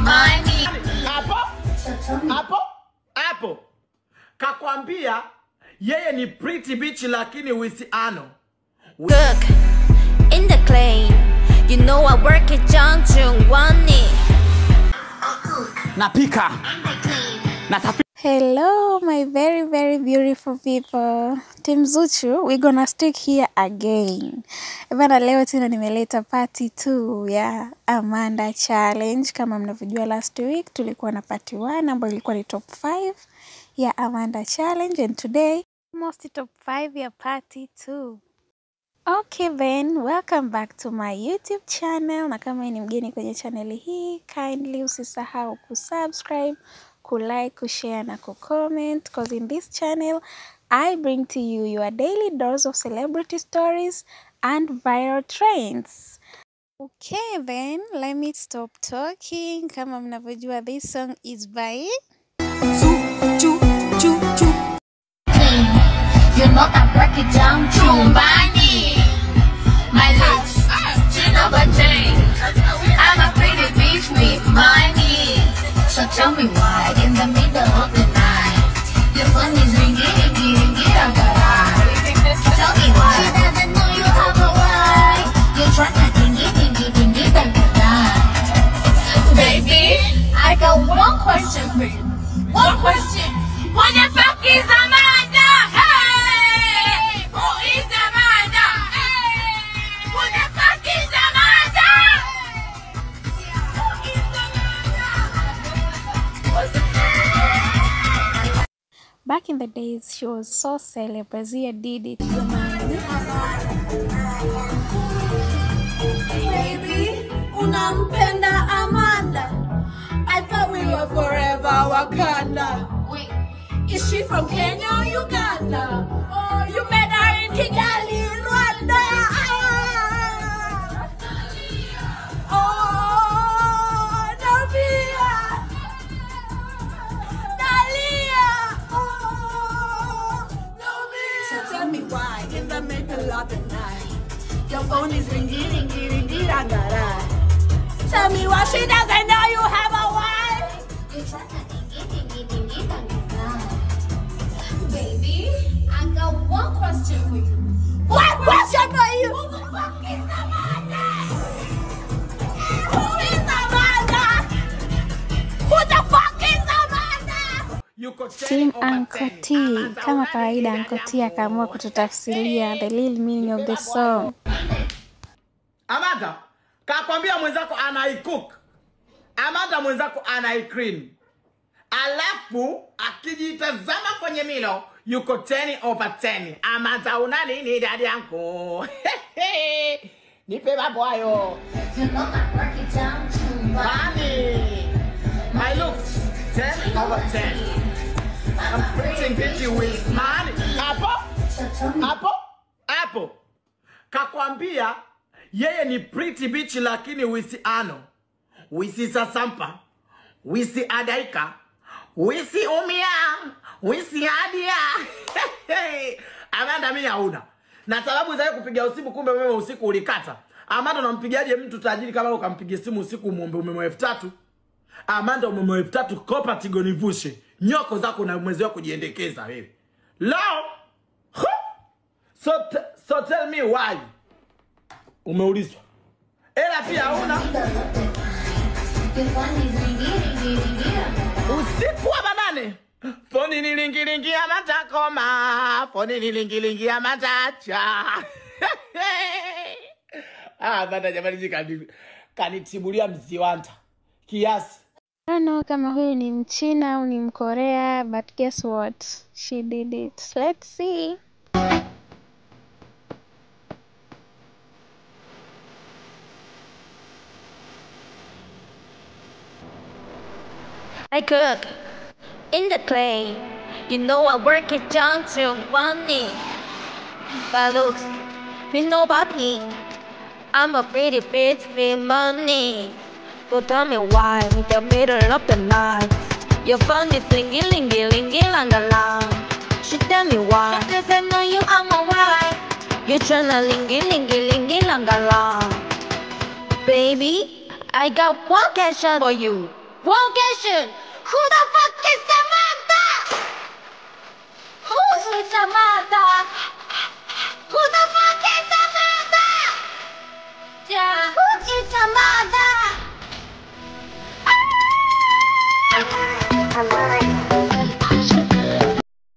money. Hapo. Kakwambia yeye ni pretty bitch lakini wisiano. Cook in the clay. You know I work it John Jungwani. Napika. Hello my very beautiful people. Team Zuchu, we're gonna stick here again. Bana leo tena nimeleta party 2 ya Amanda Challenge. Kama mnavyojua last week tulikuwa na party 1 ambayo ilikuwa ni top 5 ya Amanda Challenge, and today almost top 5 ya party 2. Okay then, welcome back to my YouTube channel. Na kama ni mgeni kwenye channel hii, kindly usisahau kusubscribe, kulike, kushare na kucomment, because in this channel I bring to you your daily dose of celebrity stories and viral trends. Okay then, let me stop talking. Kama mnavyojua, this song is by You know I break it down Chumbani. My lips, 10 over 10. I'm a pretty bitch with money. So tell me why in the middle of the night your phone is ringing, I'm tell me why she doesn't know you have a wife. You're trying to dingy, baby, I got one question for you. One question. What the fuck is Amanda? Hey! Who is Amanda? Hey! Who the fuck is Amanda? Who is Amanda? Back in the days, she was so celeb. Brazil did it. Baby, unampenda Amanda. I thought we were forever Wakanda. Wait. Is she from Kenya or Uganda? Oh, you met her in Kigali, Rwanda. Oh, Nabia. Dalia. Oh, Nabia. So tell me why, in the middle of the night, your phone is ringing, rangara. Tell me why she doesn't know you have a wife. You're trying to baby, I got one question for you. What question for you? Who the fuck is Amanda? Who is Amanda? Who the fuck is Amanda? Yuko 10 Team over Uncle 10. T. Kama kawaida, Uncle T akaamua kututafsiria the real meaning of the song. Amanda, kakwambia mwenzako anaicook. Amanda mwenzako anaiclean. Alafu akijitazama kwenye milo yuko 10 over 10. Amanda una nini dadi yangu? Nipe mambo hayo. You know I break it down to Money. My looks 10 over 10. I'm pretty bitchy with money. Hapo. Kakwambia yeye ni pretty bitch lakini wisiano. Wisi sasampa. Wisi adaika. Wisi umia. Wisi hadia. Amanda mimi hauna. Na sababu za kupiga usiku, kumbe wewe usiku ulikata. Amanda unampigiaje mtu tajiri kama ukampigia simu usiku muombe umeme 3000? Amanda umeme 3000 kopa tigonivushe. Nyoko zako na mwezi wako kujiendekeza wewe. Lao. So tell me why. Umeulizwa. Ela pia hauna. Usiku wa manane. Foni nilingilingia matakoma. Foni nilingilingia matacha. Bada jamani kanitibulia mziwanta. Kiasi. I don't know kama huyu ni Mchina au ni Mkorea, but guess what? She did it. Let's see. I cook in the clay. You know I work it John Jungwani. But looks, with nobody. I'm a pretty bitch with money. So tell me why in the middle of the night your phone is ringing, lang. She tell me why she doesn't know you I'm a wife. You're tryna lang. Baby, I got one question for you. Location. Who the fuck is Samantha? Who is Samantha? Who the fuck is Samantha? Yeah. Who is Samantha?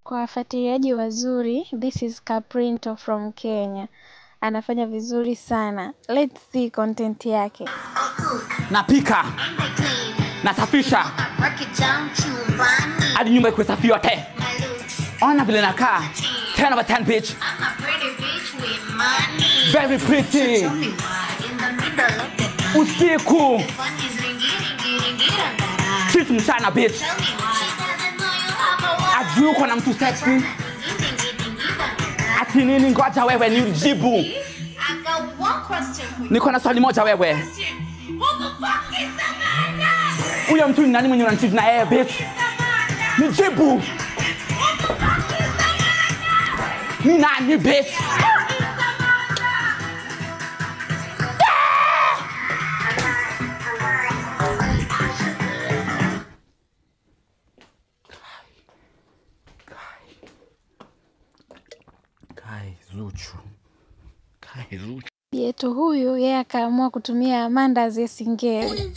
Kwa wafuatiliaji wazuri, this is Caprinto from Kenya. Anafanya vizuri sana. Let's see content yake. Napika. Nasafisha. Hadi nyumba ikuwe safi yote. Ona vile nakaa. 10 over 10 bitch. Very pretty. Usiku. Sisi mchana bitch. Ajui uko na mtu sexy. Ati nini ngoja wewe nijibu. Niko na swali moja wewe. Huyo mtu ni nani mwenye unanicheat na yeye bitch? Nijibu. Ni nani bitch? Kai Zuchu. Yetu huyu yeye akaamua kutumia Amanda as singeli.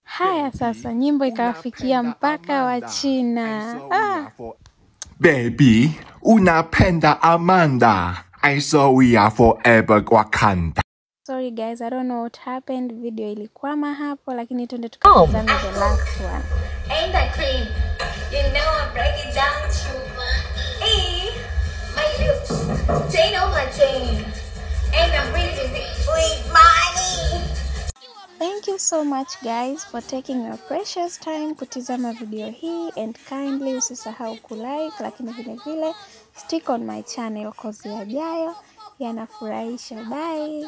Haya sasa nyimbo ikafikia mpaka wa China. Baby, unapenda Amanda. I saw we are forever Wakanda. Sorry guys, I don't know what happened. Video ilikwama hapo lakini twende tukatazame the last one. Ain't that cream? You know I break it down to my lips. 10 over 10. And I'm breathing with money. Thank you so much guys for taking your precious time kutizama video hii, and kindly usisahau kulike, lakini vile vile stick on my channel cause yajayo yanafurahisha. Bye.